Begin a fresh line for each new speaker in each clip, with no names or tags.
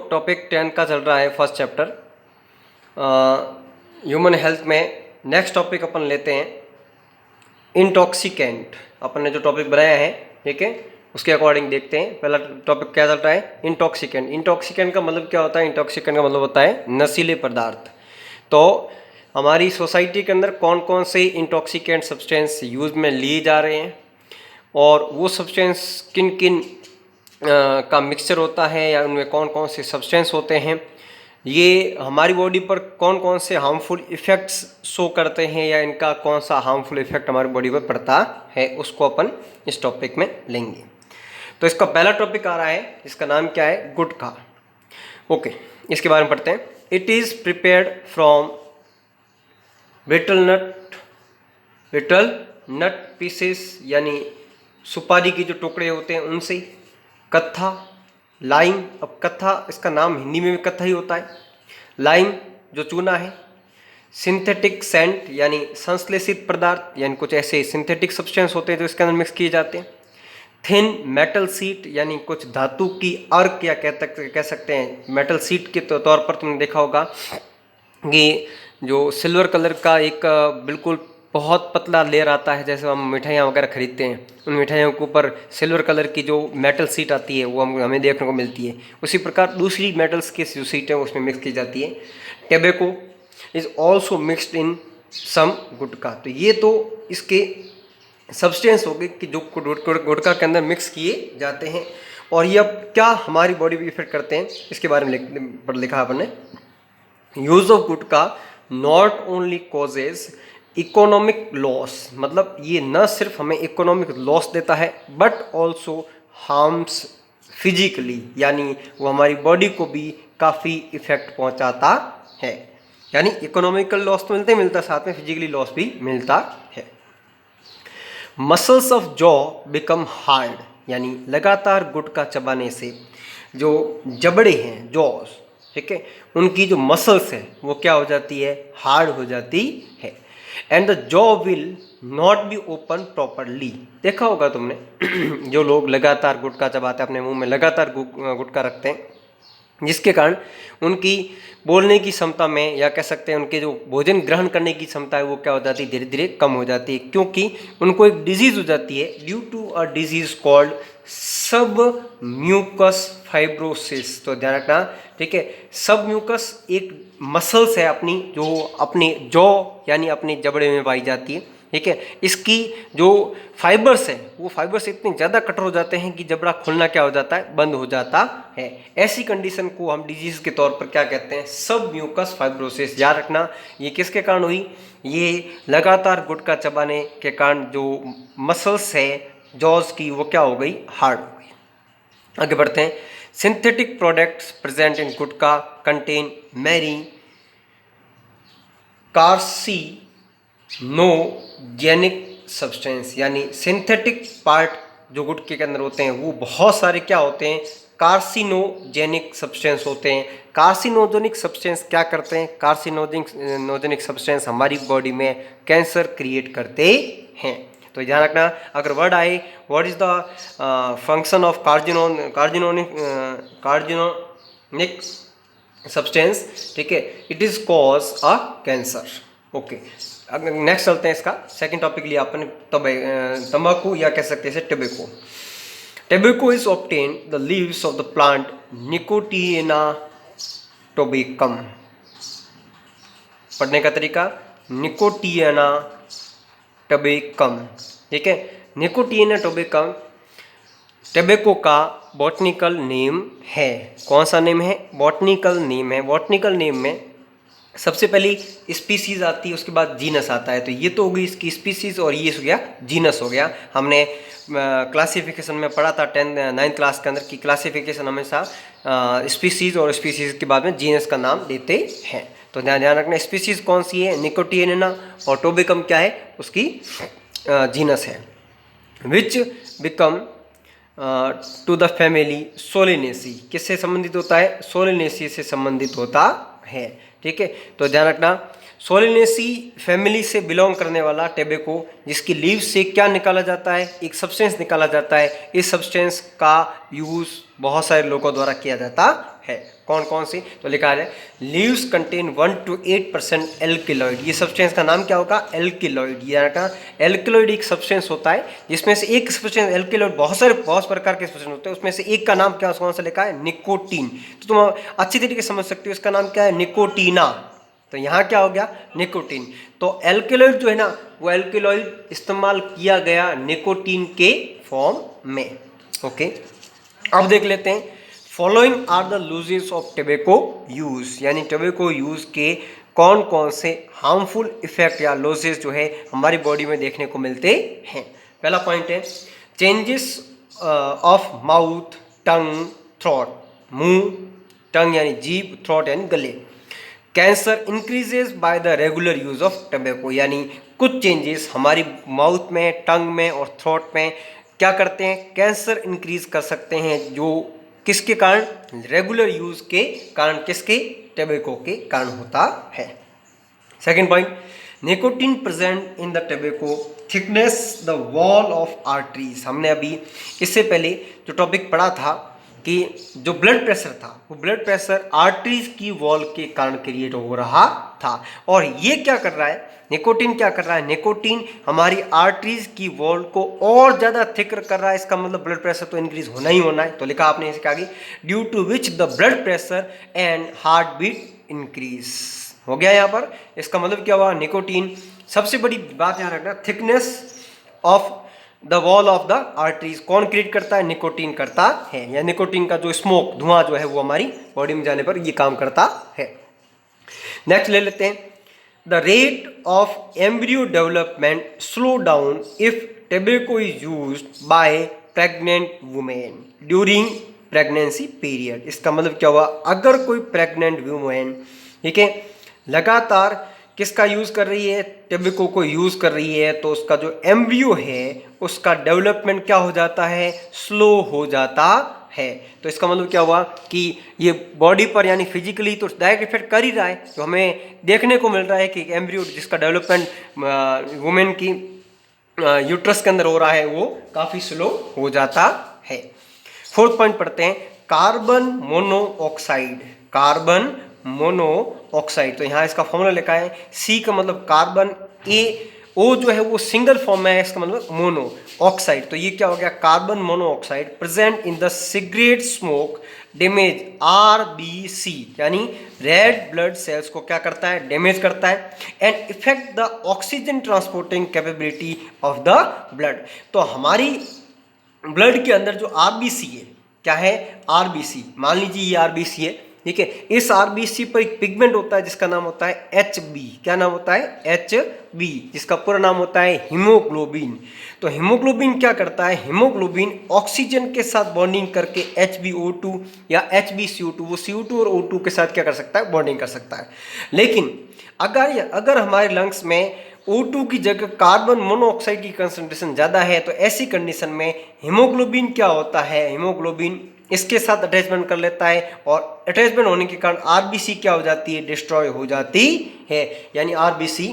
Topic 10 का चल रहा है फर्स्ट चैप्टर ह्यूमन हेल्थ में। नेक्स्ट टॉपिक अपन लेते हैं इंटॉक्सिकेंट। अपन ने जो टॉपिक बनाया है, ठीक है, उसके अकॉर्डिंग देखते हैं। पहला टॉपिक क्या चल रहा है, इंटॉक्सिकेंट। इंटॉक्सिकेंट का मतलब क्या होता है? इंटॉक्सिकेंट का मतलब होता है नशीले पदार्थ। तो हमारी सोसाइटी के अंदर कौन कौन से इंटॉक्सिकेंट सब्सटेंस यूज में लिए जा रहे हैं और वो सब्सटेंस किन किन का मिक्सचर होता है या उनमें कौन कौन से सब्सटेंस होते हैं, ये हमारी बॉडी पर कौन कौन से हार्मफुल इफ़ेक्ट्स शो करते हैं या इनका कौन सा हार्मफुल इफ़ेक्ट हमारी बॉडी पर पड़ता है, उसको अपन इस टॉपिक में लेंगे। तो इसका पहला टॉपिक आ रहा है, इसका नाम क्या है? गुटखा। ओके, इसके बारे में पढ़ते हैं। It is prepared from brittle nut pieces, यानी सुपारी के जो टुकड़े होते हैं उनसे। कत्था, लाइम। अब कत्था, इसका नाम हिंदी में भी कत्था ही होता है। लाइम जो चूना है। सिंथेटिक सेंट, यानी संश्लेषित पदार्थ, यानी कुछ ऐसे सिंथेटिक सब्सटेंस होते हैं जो इसके अंदर मिक्स किए जाते हैं। थिन मेटल सीट, यानी कुछ धातु की अर्क या कह सकते हैं मेटल सीट के तौर पर तुमने देखा होगा कि जो सिल्वर कलर का एक बिल्कुल बहुत पतला लेयर आता है, जैसे हम मिठाइयाँ वगैरह खरीदते हैं, उन मिठाइयों के ऊपर सिल्वर कलर की जो मेटल सीट आती है वो हमें देखने को मिलती है। उसी प्रकार दूसरी मेटल्स की जो सीट है उसमें मिक्स की जाती है। Tobacco is also mixed in some gutkha. तो ये तो इसके सब्सटेंस हो गए कि जो गुटखा के अंदर मिक्स किए जाते हैं। और ये अब क्या हमारी बॉडी पर इफेक्ट करते हैं, इसके बारे में लिखा है आपने। Use of gutkha not only causes economic loss, मतलब ये न सिर्फ हमें इकोनॉमिक लॉस देता है बट ऑल्सो हार्म्स फिजिकली, यानी वो हमारी बॉडी को भी काफ़ी इफेक्ट पहुंचाता है। यानी इकोनॉमिकल लॉस तो मिलता है, साथ में फिजिकली लॉस भी मिलता है। Muscles of jaw become hard, यानी लगातार गुटखा चबाने से जो जबड़े हैं, जॉस, ठीक है, उनकी जो मसल्स है वो क्या हो जाती है? हार्ड हो जाती है। And the jaw will not be open properly. देखा होगा तुमने जो लोग लगातार गुटखा चबाते हैं, अपने मुंह में लगातार गुटखा रखते हैं, जिसके कारण उनकी बोलने की क्षमता में या कह सकते हैं उनके जो भोजन ग्रहण करने की क्षमता है वो क्या हो जाती है? धीरे धीरे कम हो जाती है, क्योंकि उनको एक डिजीज़ हो जाती है due to a disease called submucous fibrosis. तो ध्यान रखना, ठीक है। सब म्यूकस एक मसल्स है अपनी, जो अपने जॉ यानी अपने जबड़े में पाई जाती है, ठीक है। इसकी जो फाइबर्स हैं वो फाइबर्स इतने ज़्यादा कठोर हो जाते हैं कि जबड़ा खुलना क्या हो जाता है? बंद हो जाता है। ऐसी कंडीशन को हम डिजीज़ के तौर पर क्या कहते हैं? सब म्यूकस फाइब्रोसिस। याद रखना, ये किसके कारण हुई? ये लगातार गुटखा चबाने के कारण जो मसल्स है जॉज की वो क्या हो गई? हार्ड हो गई। आगे बढ़ते हैं। Synthetic products present in gutkha contain many carcinogenic substance, यानी सिंथेटिक पार्ट जो गुटखे के अंदर होते हैं वो बहुत सारे क्या होते हैं? कार्सिनोजेनिक सब्सटेंस होते हैं। कार्सिनोजेनिक सब्सटेंस क्या करते हैं? कार्सिनोजेनिक सब्सटेंस हमारी बॉडी में कैंसर क्रिएट करते हैं। तो ध्यान रखना, अगर वर्ड आए what is the function of carcinogenic substance, ठीक है, it is cause a cancer. Okay, अगर नेक्स्ट चलते हैं, इसका सेकंड टॉपिक लिया अपन तंबाकू या कह सकते हैं tobacco. Tobacco is obtain the leaves of the plant Nicotiana tabacum. पढ़ने का तरीका, निकोटिएना टोबेकम, ठीक है। निकोटिएना टोबेकम टेबेको का बॉटनिकल नेम है। कौन सा नेम है? बॉटनिकल नेम है। बॉटनिकल नेम में सबसे पहली स्पीसीज आती है, उसके बाद जीनस आता है। तो ये तो हो गई इसकी स्पीसीज और ये हो गया जीनस हो गया। हमने क्लासिफिकेशन में पढ़ा था 9th क्लास के अंदर की क्लासिफिकेशन हमेशा स्पीसीज और स्पीसीज के बाद में जीनस का नाम देते हैं। तो ध्यान रखना, स्पीसीज कौन सी है? निकोटिएना, और टोबेकम क्या है? उसकी जीनस है। Which become to the family Solanaceae. किससे संबंधित होता है? सोलेनेसी से संबंधित होता है, ठीक है। तो ध्यान रखना, सोलेनेसी फैमिली से बिलोंग करने वाला टेबेको, जिसकी लीव से क्या निकाला जाता है, एक सब्सटेंस निकाला जाता है। इस सब्सटेंस का यूज़ बहुत सारे लोगों द्वारा किया जाता है। कौन कौन सी, तो लिखा है लीव्स कंटेन 1 to 8% एल्किलॉइड। ये सब्सटेंस का नाम क्या होगा, एल्किलॉइड। यानी का एल्किलॉइड एक सब्सटेंस होता है जिसमें से एक सब्सटेंस, एल्किलॉइड बहुत प्रकार के सब्सटेंस होते हैं, उसमें से एक का नाम क्या, कौन सा लिखा है, निकोटीन। तो तुम अच्छी तरीके से समझ सकते हो, इसका नाम क्या है, निकोटीना। तो यहाँ क्या हो गया, निकोटीन। तो एल्किलॉइड जो है ना, वो एल्किलॉइड इस्तेमाल किया गया निकोटीन के फॉर्म में। ओके, अब देख लेते हैं, following are the uses of tobacco use, यानी टोबैको यूज के कौन कौन से हार्मफुल इफेक्ट या लॉसेस जो है हमारी बॉडी में देखने को मिलते हैं। पहला पॉइंट है changes of mouth, tongue, throat. मुंह, टंग यानी जीभ, थ्रोट यानी गले। Cancer increases by the regular use of tobacco, यानी कुछ चेंजेस हमारी माउथ में, टंग में और थ्रोट में क्या करते हैं, कैंसर इंक्रीज कर सकते हैं, जो किसके कारण, रेगुलर यूज के कारण, किसके, टोबैको के कारण होता है। Second point, nicotine present in the tobacco thickness the wall of arteries. हमने अभी इससे पहले जो टॉपिक पढ़ा था कि जो ब्लड प्रेशर था, वो ब्लड प्रेशर आर्टरीज की वॉल के कारण क्रिएट हो रहा था। और ये क्या कर रहा है, निकोटीन क्या कर रहा है, निकोटीन हमारी आर्टरीज की वॉल को और ज़्यादा थिकर कर रहा है। इसका मतलब ब्लड प्रेशर तो इंक्रीज होना ही होना है। तो लिखा आपने इसके आगे, due to which the blood pressure and heartbeat increase हो गया यहाँ पर। इसका मतलब क्या हुआ, निकोटीन, सबसे बड़ी बात यहाँ रखना, thickness of the wall of the arteries कौन क्रिएट करता है, निकोटीन करता है। या निकोटीन का जो स्मोक, धुआं जो है, वो हमारी बॉडी में जाने पर ये काम करता है। नेक्स्ट ले लेते हैं, the rate of embryo development slow down if tobacco is used by pregnant women during pregnancy period. इसका मतलब क्या हुआ, अगर कोई प्रेग्नेंट वुमेन, ठीक है, लगातार किसका यूज़ कर रही है, टोबैको को यूज़ कर रही है, तो उसका जो एम्ब्रियो है उसका डेवलपमेंट क्या हो जाता है, स्लो हो जाता है। तो इसका मतलब क्या हुआ कि ये बॉडी पर यानी फिजिकली तो डायरेक्ट इफेक्ट कर ही रहा है। तो हमें देखने को मिल रहा है कि एम्ब्रियो जिसका डेवलपमेंट वुमेन की यूट्रस के अंदर हो रहा है, वो काफ़ी स्लो हो जाता है। फोर्थ पॉइंट पढ़ते हैं, कार्बन मोनोऑक्साइड। कार्बन मोनोऑक्साइड, तो यहाँ इसका फॉर्मूला लिखा है, सी का मतलब कार्बन, ए ओ जो है वो सिंगल फॉर्म में है, इसका मतलब मोनो ऑक्साइड। तो ये क्या हो गया, carbon monoxide present in the cigarette smoke damage RBC, यानी रेड ब्लड सेल्स को क्या करता है, डैमेज करता है, and effect the oxygen transporting capability of the blood. तो हमारी ब्लड के अंदर जो RBC है, क्या है, RBC, मान लीजिए ये RBC है, ठीक है, इस RBC पर एक पिगमेंट होता है जिसका नाम होता है HB। क्या नाम होता है, HB, जिसका पूरा नाम होता है हीमोग्लोबिन। तो हीमोग्लोबिन क्या करता है, हीमोग्लोबिन ऑक्सीजन के साथ बॉन्डिंग करके HbO2 या HbCO2, वो CO2 और O2 के साथ क्या कर सकता है, बॉन्डिंग कर सकता है। लेकिन अगर हमारे लंग्स में O2 की जगह कार्बन मोनोऑक्साइड की कंसंट्रेशन ज़्यादा है, तो ऐसी कंडीशन में हीमोग्लोबिन क्या होता है, हीमोग्लोबिन इसके साथ अटैचमेंट कर लेता है, और अटैचमेंट होने के कारण RBC क्या हो जाती है, डिस्ट्रॉय हो जाती है, यानी RBC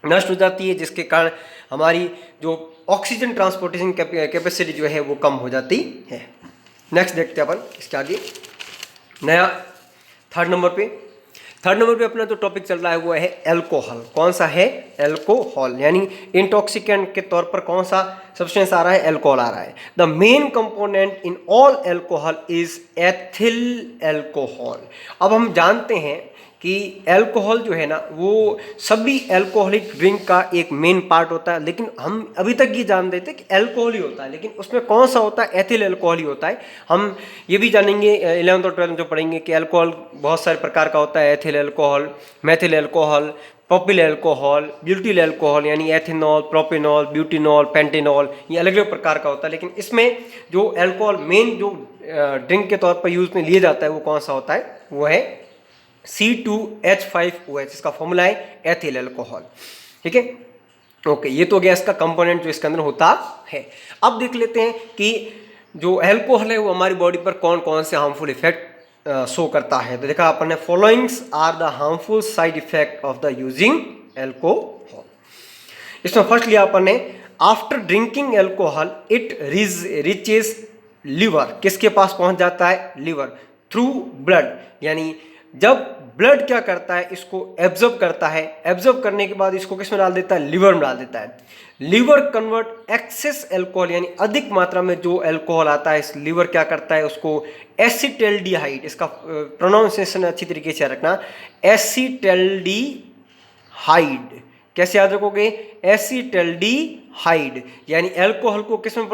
नष्ट हो जाती है, जिसके कारण हमारी जो ऑक्सीजन ट्रांसपोर्टेशन कैपेसिटी जो है वो कम हो जाती है। नेक्स्ट देखते हैं अपन इसके आगे, नया थर्ड नंबर पे अपना जो टॉपिक चल रहा है वो है एल्कोहल। कौन सा है, एल्कोहल, यानी इंटॉक्सिकेंट के तौर पर कौन सा सब्सटेंस आ रहा है, एल्कोहल आ रहा है। The main component in all alcohol is ethyl alcohol. अब हम जानते हैं कि एल्कोहल जो है ना, वो सभी एल्कोहलिक ड्रिंक का एक मेन पार्ट होता है, लेकिन हम अभी तक ये जान रहे थे कि एल्कोहल ही होता है, लेकिन उसमें कौन सा होता है, एथिल एल्कोहल ही होता है। हम ये भी जानेंगे 11th और 12th में जो पढ़ेंगे कि एल्कोहल बहुत सारे प्रकार का होता है, ethyl alcohol, methyl alcohol, propyl alcohol, butyl alcohol, यानी एथेनॉल, प्रोपेनॉल, ब्यूटिनॉल, पेंटेनॉल, ये अलग अलग प्रकार का होता है। लेकिन इसमें जो एल्कोहल मेन जो ड्रिंक के तौर पर यूज में लिया जाता है वो कौन सा होता है, वो है C2H5OH, इसका फॉर्मूला है एथिल एल्कोहल, ठीक है। ओके, ये तो गया इसका कंपोनेंट जो इसके अंदर होता है। अब देख लेते हैं कि जो एल्कोहल है वो हमारी बॉडी पर कौन कौन से हार्मफुल इफेक्ट शो करता है। तो देखा अपन ने, followings are the harmful side effect of the using alcohol. इसमें फर्स्ट लिया अपन ने, after drinking alcohol it reaches liver, किसके पास पहुंच जाता है? लिवर, थ्रू ब्लड, यानी जब ब्लड क्या करता है, इसको एब्जॉर्ब करता है, एब्जॉर्ब करने के बाद इसको किस में डाल देता है? लिवर में डाल देता है। लिवर कन्वर्ट एक्सेस एल्कोहल, यानी अधिक मात्रा में जो एल्कोहल आता है, इस लिवर क्या करता है, उसको एसिटल्डिहाइड, इसका प्रोनाउंसिएशन अच्छी तरीके से रखना, एसिटल्डिहाइड, कैसे याद रखोगे? एसिटल्डिहाइड, यानी अल्कोहल को किस में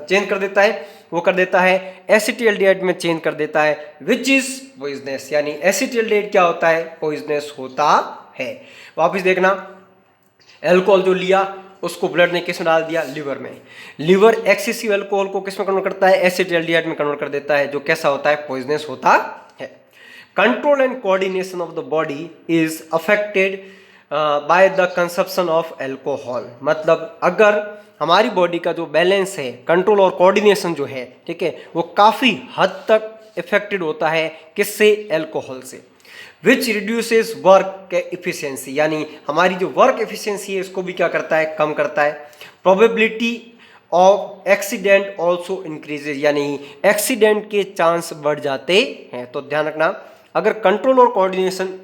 चेंज कर देता है? वो कर देता है एसिटल्डिहाइड में चेंज कर देता है, विच इज पॉइजनस, यानी एसिटल्डिहाइड क्या होता है? पॉइजनस होता है। वापस देखना, अल्कोहल जो लिया उसको ब्लड ने किस में डाल दिया? लिवर में। लिवर एक्सेसिव अल्कोहल को किस में कन्वर्ट करता है? एसिटल्डिहाइड में कन्वर्ट कर देता है, जो कैसा होता है? पॉइजनस होता है। Control and coordination of the body is affected by the consumption of alcohol, मतलब अगर हमारी बॉडी का जो बैलेंस है, कंट्रोल और कोऑर्डिनेशन जो है, ठीक है, वो काफ़ी हद तक इफेक्टेड होता है, किससे? एल्कोहल से। विच रिड्यूसेस वर्क एफिशिएंसी, यानी हमारी जो वर्क एफिशिएंसी है इसको भी क्या करता है? कम करता है। Probability of accident also increases, यानी एक्सीडेंट के चांस बढ़ जाते हैं। तो ध्यान रखना, अगर कंट्रोल और कोऑर्डिनेशन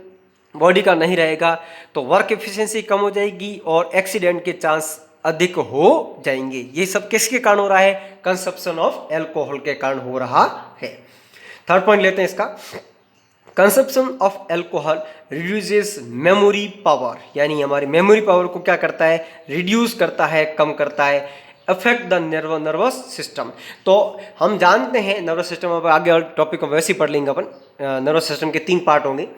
बॉडी का नहीं रहेगा तो वर्क एफिशिएंसी कम हो जाएगी और एक्सीडेंट के चांस अधिक हो जाएंगे। ये सब किसके कारण हो रहा है? कंजप्शन ऑफ एल्कोहल के कारण हो रहा है। थर्ड पॉइंट लेते हैं इसका, consumption of alcohol reduces memory power, यानी हमारी मेमोरी पावर को क्या करता है? रिड्यूस करता है, कम करता है। अफेक्ट द नर्वस सिस्टम, तो हम जानते हैं नर्वस सिस्टम, अब आगे टॉपिक को वैसे ही पढ़ लेंगे अपन। नर्वस सिस्टम के 3 पार्ट होंगे,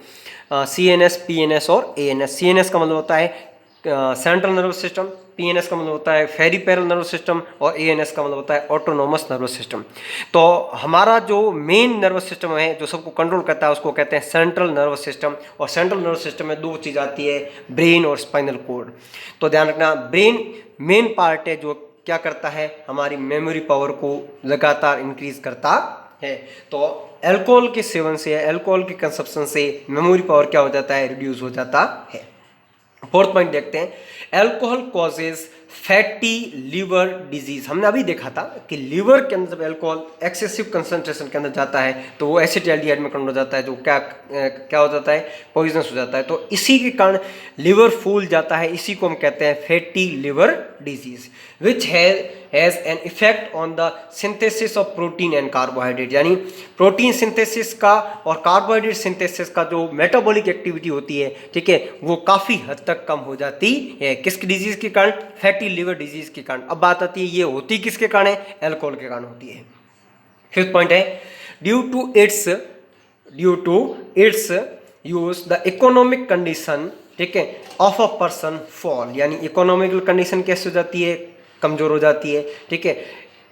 CNS, PNS और ANS। CNS का मतलब होता है सेंट्रल नर्वस सिस्टम, PNS का मतलब होता है पेरिफेरल नर्वस सिस्टम और ANS का मतलब होता है ऑटोनोमस नर्वस सिस्टम। तो हमारा जो मेन नर्वस सिस्टम है, जो सबको कंट्रोल करता है, उसको कहते हैं सेंट्रल नर्वस सिस्टम। और सेंट्रल नर्वस सिस्टम में 2 चीज़ आती है, ब्रेन और स्पाइनल कॉर्ड। तो ध्यान रखना, ब्रेन मेन पार्ट है जो क्या करता है? हमारी मेमोरी पावर को लगातार इंक्रीज करता है। तो अल्कोहल के सेवन से, अल्कोहल के कंजप्शन से मेमोरी पावर क्या हो जाता है? रिड्यूस हो जाता है। फोर्थ पॉइंट देखते हैं, alcohol causes fatty liver disease. हमने अभी देखा था कि लिवर के अंदर जब अल्कोहल एक्सेसिव कंसंट्रेशन के अंदर जाता है तो वो एसिटल्डिहाइड में कन्वर्ट हो जाता है, जो क्या हो जाता है? पॉइजनस हो जाता है। तो इसी के कारण लिवर फूल जाता है, इसी को हम कहते हैं fatty liver disease, which has an effect on the synthesis of protein and carbohydrate, यानी प्रोटीन सिंथेसिस का और कार्बोहाइड्रेट सिंथेसिस का जो मेटाबॉलिक एक्टिविटी होती है, ठीक है, वो काफ़ी हद तक कम हो जाती है। किसकी डिजीज के कारण? फैटी लिवर डिजीज के कारण। अब बात आती है, ये होती किसके कारण है? अल्कोहल के कारण होती है। फिफ्थ पॉइंट है, due to its use the economic condition, ठीक है, ऑफ अ पर्सन फॉल, यानी इकोनॉमिकल कंडीशन कैसे हो जाती है? कमजोर हो जाती है, ठीक है।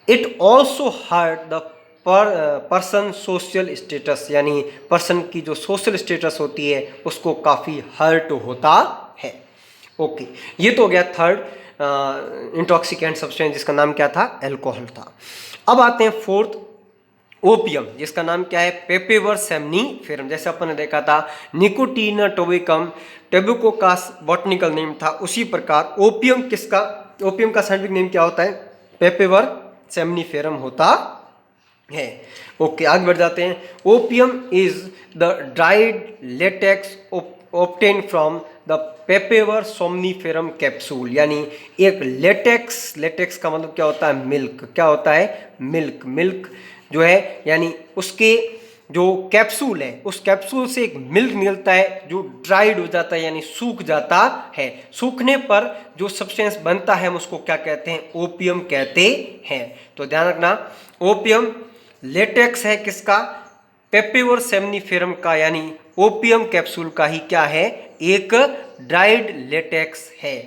It also hurt the person social status, यानी पर्सन की जो सोशल स्टेटस होती है उसको काफ़ी हर्ट होता है। ओके, ये तो हो गया थर्ड इंटॉक्सिकेंट सब्सटेंस, जिसका नाम क्या था? अल्कोहल था। अब आते हैं फोर्थ, ओपियम, जिसका नाम क्या है? पेपेवर सेमनीफेरम। जैसे अपन ने देखा था निकोटीना टोबैकम टेबुको का बॉटनिकल नेम था, उसी प्रकार ओपियम ओपियम का साइंटिफिक नेम क्या होता है? पेपेवर सेमनीफेरम होता है। ओके, आगे बढ़ जाते हैं। Opium is the dried latex obtain from the पेपेवर somniferum capsule, यानी एक लेटेक्स का मतलब क्या होता है? मिल्क। क्या होता है? मिल्क जो है, यानी उसके जो कैप्सूल है, उस कैप्सूल से एक मिल्क निकलता है जो ड्राइड हो जाता है, यानी सूख जाता है। सूखने पर जो सब्सटेंस बनता है हम उसको क्या कहते हैं? ओपियम कहते हैं। तो ध्यान रखना, ओपियम लेटेक्स है किसका? पेपेवर सेमनीफेरम का, यानी ओपियम कैप्सूल का ही क्या है? एक ड्राइड लेटेक्स है।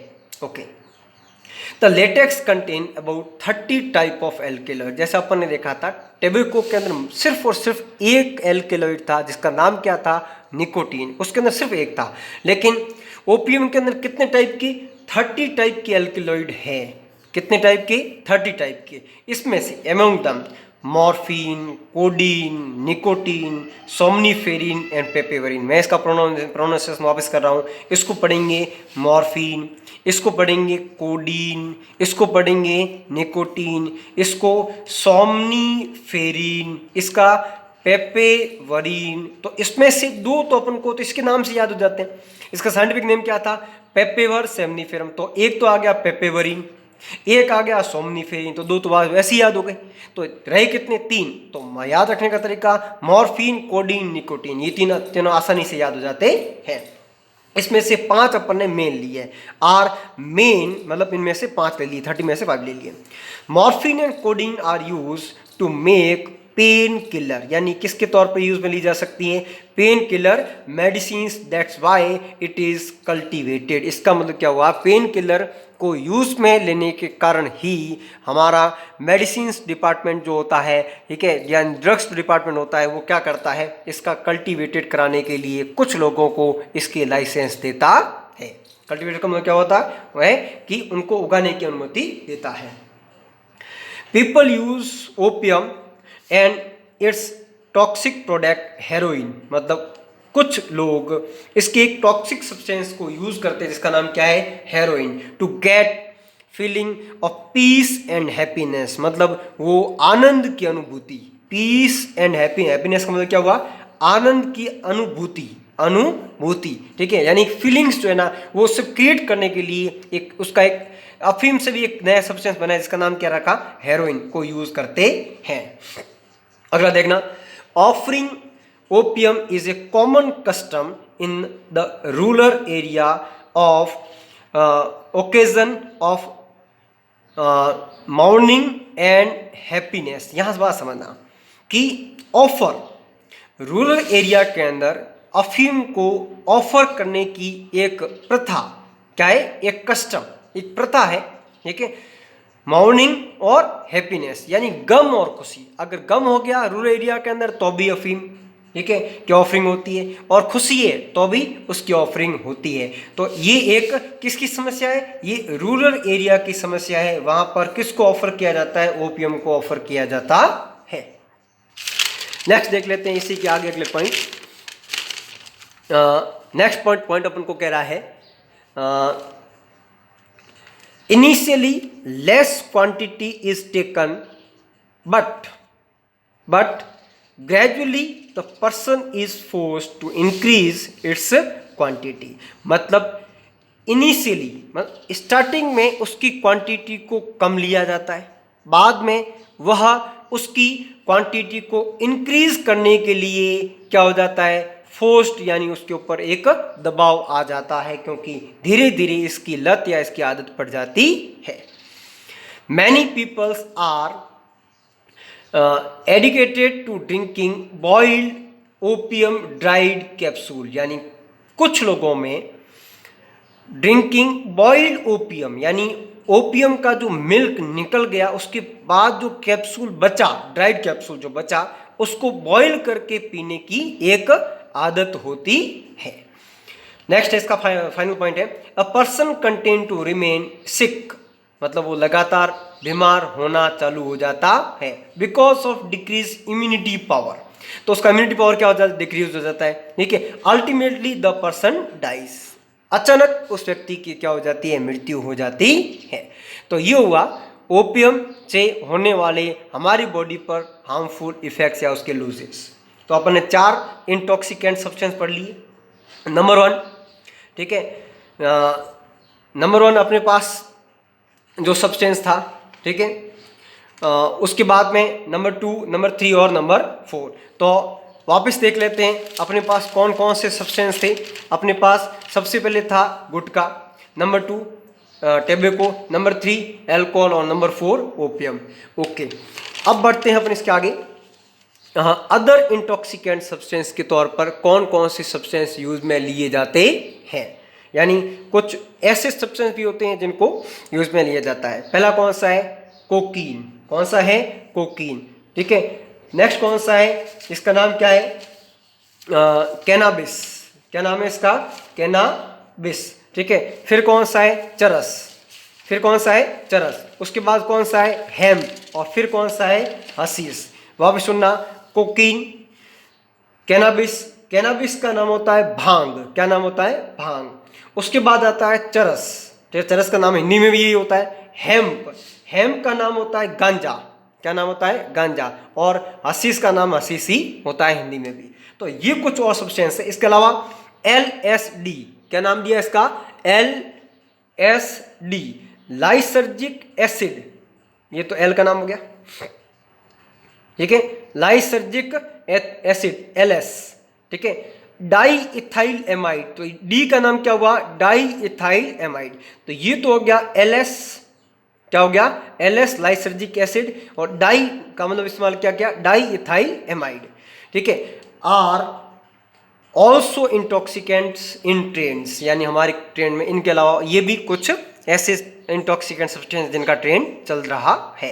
Okay, the latex contain about 30 type of alkaloid. जैसा अपन ने देखा था टेबेको के अंदर सिर्फ और सिर्फ एक एल्केलॉइड था, जिसका नाम क्या था? निकोटीन। उसके अंदर सिर्फ एक था, लेकिन ओपियम के अंदर कितने टाइप की? 30 टाइप की एल्केलॉइड है। कितने टाइप की? 30 टाइप की। इसमें से among them morphine, codeine, nicotine, somniferine and papaverine. मैं इसका प्रोनाउंसिएशन वापस कर रहा हूँ। इसको पढ़ेंगे मॉर्फिन, इसको पढ़ेंगे कोडीन, इसको पढ़ेंगे निकोटीन, इसको सोमनीफेरिन, इसका पेपेवरिन। तो इसमें से दो तो अपन को तो इसके नाम से याद हो जाते हैं। इसका साइंटिफिक नेम क्या था? पेपेवर सेमनीफेरम। तो एक तो आ गया पेपेवरिन, एक आ गया सोमनीफेरिन, तो दो तो वैसे ही याद हो गए। तो रहे कितने? 3। तो याद रखने का तरीका मॉर्फिन, कोडीन, निकोटीन, ये तीनों आसानी से याद हो जाते हैं। इसमें से 5 अपन ने मेन लिए आर मेन, मतलब इनमें से 5 ले लिए, 30 में से 5 ले लिए। Morphine and codeine are use to make pain killer, यानी किसके तौर पर यूज में ली जा सकती है? Pain killer medicine, that's why it is cultivated. इसका मतलब क्या हुआ? पेन किलर को यूज में लेने के कारण ही हमारा मेडिसिन डिपार्टमेंट जो होता है, ठीक है, या ड्रग्स डिपार्टमेंट होता है, वो क्या करता है? इसका कल्टीवेटेड कराने के लिए कुछ लोगों को इसके लाइसेंस देता है। कल्टीवेटेड का मतलब क्या होता है? वह कि उनको उगाने की अनुमति देता है। People use opium and it's toxic product heroin, मतलब कुछ लोग इसके एक टॉक्सिक सब्सटेंस को यूज करते हैं जिसका नाम क्या है? Heroin, to get feeling of peace and happiness, मतलब वो आनंद की अनुभूति। पीस एंड हैप्पीनेस का मतलब क्या हुआ? आनंद की अनुभूति, ठीक है, यानी फीलिंग्स जो है ना वो सब क्रिएट करने के लिए एक उसका एक अफीम से भी एक नया सब्सटेंस बना है जिसका नाम क्या रखा? हेरोइन को यूज करते हैं। अगला देखना, offering opium is a common custom in the rural area of occasion of mourning and happiness। यहाँ से बात समझना कि ऑफर, रूरल एरिया के अंदर अफीम को ऑफर करने की एक प्रथा क्या है? एक कस्टम, एक प्रथा है, ठीक है। मॉर्निंग और हैप्पीनेस यानी गम और खुशी। अगर गम हो गया रूरल एरिया के अंदर तो भी अफीम, ठीक है, की ऑफरिंग होती है, और खुशी है तो भी उसकी ऑफरिंग होती है। तो ये एक किसकी समस्या है? ये रूरल एरिया की समस्या है। वहां पर किसको ऑफर किया जाता है? ओपियम को ऑफर किया जाता है। नेक्स्ट देख लेते हैं इसी के आगे अगले पॉइंट। नेक्स्ट पॉइंट अपन को कह रहा है initially less quantity is taken but gradually the person is forced to increase its quantity. मतलब इनिशियली, मतलब स्टार्टिंग में उसकी क्वांटिटी को कम लिया जाता है, बाद में वह उसकी क्वांटिटी को इंक्रीज करने के लिए क्या हो जाता है? फोर्स्ड, यानी उसके ऊपर एक दबाव आ जाता है, क्योंकि धीरे धीरे इसकी लत या इसकी आदत पड़ जाती है। Many peoples are addicted to drinking boiled opium dried capsule, यानी कुछ लोगों में ड्रिंकिंग बॉइल्ड ओपियम, यानी ओपियम का जो मिल्क निकल गया उसके बाद जो कैप्सूल बचा, ड्राइड कैप्सूल जो बचा, उसको बॉईल करके पीने की एक आदत होती है। नेक्स्ट इसका फाइनल पॉइंट है, a person continue to remain sick, मतलब वो लगातार बीमार होना चालू हो जाता है because of decrease immunity power. तो उसका इम्यूनिटी पावर क्या हो जाता है? डिक्रीज हो जाता है, ठीक है। अल्टीमेटली द पर्सन डाइज, अचानक उस व्यक्ति की क्या हो जाती है? मृत्यु हो जाती है। तो ये हुआ ओपियम से होने वाले हमारी बॉडी पर हार्मफुल इफेक्ट्स या उसके लूजेस। तो अपन ने 4 इंटॉक्सिकेंट सब्सटेंस पढ़ लिए। नंबर 1, ठीक है, नंबर 1 अपने पास जो सब्सटेंस था, ठीक है, उसके बाद में नंबर 2, नंबर 3 और नंबर 4। तो वापस देख लेते हैं अपने पास कौन कौन से सब्सटेंस थे। अपने पास सबसे पहले था गुटखा, नंबर 2 टेबेको, नंबर 3 एल्कोहल और नंबर 4 ओपियम। ओके, अब बढ़ते हैं अपन इसके आगे। अदर इंटॉक्सिकेंट सब्सटेंस के तौर पर कौन कौन से सब्सटेंस यूज में लिए जाते हैं, यानी कुछ ऐसे सब्सटेंस भी होते हैं जिनको यूज में लिया जाता है। पहला कौन सा है? कोकीन। कौन सा है? कोकीन, ठीक है। नेक्स्ट कौन सा है? इसका नाम क्या है? कैनाबिस। क्या नाम है इसका? कैनाबिस, ठीक है। फिर कौन सा है? चरस। फिर कौन सा है? चरस। उसके बाद कौन सा है? हेम्प। और फिर कौन सा है? हशीश। वहाँ पे सुनना। कोकीन, कैनाबिस, कैनाबिस का नाम होता है भांग। क्या नाम होता है? भांग। उसके बाद आता है चरस, चरस का नाम हिंदी में भी यही होता है। हेम्प, हेम्प का नाम होता है गांजा। क्या नाम होता है? गांजा। और हशीश का नाम हशीश ही होता है हिंदी में भी। तो ये कुछ और सब्सटेंस है। इसके अलावा LSD, क्या नाम दिया इसका? LSD, लाइसर्जिक एसिड, ये तो L का नाम हो गया, ठीक है। लाइसर्जिक एसिड LS, ठीक है। डाई इथाइल एमाइड, तो D का नाम क्या हुआ? Di ethyl amide. तो ये तो हो गया LS, क्या हो गया? LS lysergic acid. और डाई का मतलब इस्तेमाल क्या किया? डाई इथाइल एमाइड, ठीक है। Are also intoxicants in trains, यानी हमारे ट्रेन में इनके अलावा ये भी कुछ ऐसे इंटॉक्सिकेंट सब्सटेंस जिनका ट्रेंड चल रहा है।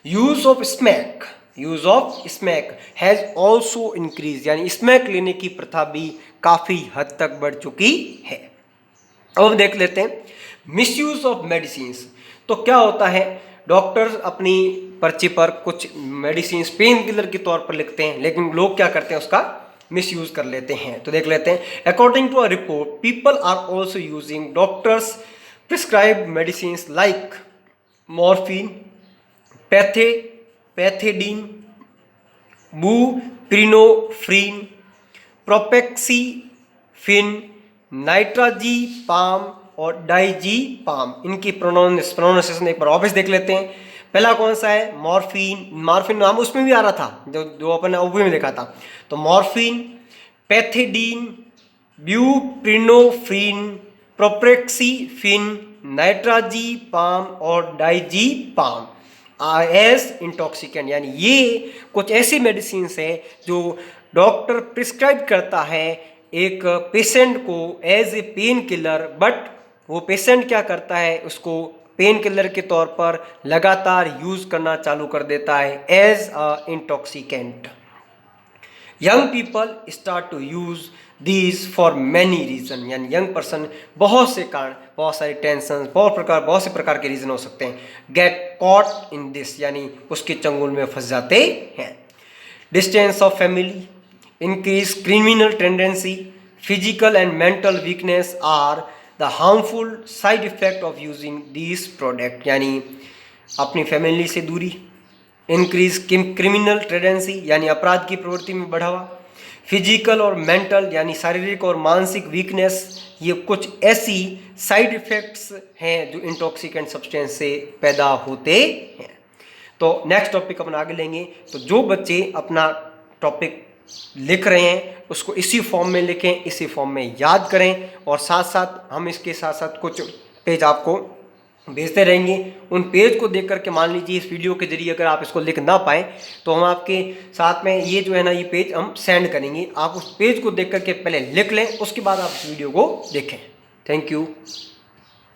Use of smack, use of smack has also increase, यानी स्मैक लेने की प्रथा भी काफी हद तक बढ़ चुकी है। अब हम देख लेते हैं मिसयूज ऑफ मेडिसिन। तो क्या होता है? डॉक्टर्स अपनी पर्ची पर कुछ मेडिसिन पेन किलर के तौर पर लिखते हैं, लेकिन लोग क्या करते हैं? उसका मिसयूज कर लेते हैं। तो देख लेते हैं। According to a report, people are also using doctors prescribe medicine like morphine, pethidine, buprenorphine, propoxyphene, nitrazepam और डाइजीपाम। इनकी प्रोनाउंसिएशन एक बार वापस देख लेते हैं। पहला कौन सा है? मॉर्फिन, मॉर्फिन नाम उसमें भी आ रहा था जो अपन ने ओपी में देखा था। तो मॉर्फिन, पैथेडीन, ब्यूप्रीनोफ्रीन, प्रोपेक्सीफिन, नाइट्राजीपाम और डाइजीपाम एज इंटॉक्सिकेंट, यानी ये कुछ ऐसी मेडिसिन है जो डॉक्टर प्रिस्क्राइब करता है एक पेशेंट को as a pain killer, but वो पेशेंट क्या करता है? उसको पेन किलर के तौर पर लगातार यूज करना चालू कर देता है as a intoxicant. Young people start to use these for many reason, यानी यंग पर्सन बहुत से कारण, बहुत सारी टेंशन, बहुत से प्रकार के रीजन हो सकते हैं। गेट कॉट इन दिस, यानी उसके चंगुल में फंस जाते हैं। Distance of family, increase criminal tendency, physical and mental weakness are the harmful side effect of using these product, यानी अपनी फैमिली से दूरी, इंक्रीज क्रिमिनल टेंडेंसी यानी अपराध की प्रवृत्ति में बढ़ावा, फिजिकल और मेंटल यानी शारीरिक और मानसिक वीकनेस, ये कुछ ऐसी साइड इफेक्ट्स हैं जो इंटॉक्सिकेंट सब्सटेंस से पैदा होते हैं। तो नेक्स्ट टॉपिक अपन आगे लेंगे। तो जो बच्चे अपना टॉपिक लिख रहे हैं उसको इसी फॉर्म में लिखें, इसी फॉर्म में याद करें, और साथ साथ हम इसके साथ साथ कुछ पेज आपको भेजते रहेंगे। उन पेज को देख करके, मान लीजिए इस वीडियो के जरिए अगर आप इसको लिख ना पाएँ तो हम आपके साथ में ये जो है ना, ये पेज हम सेंड करेंगे। आप उस पेज को देख करके पहले लिख लें, उसके बाद आप इस वीडियो को देखें। Thank you.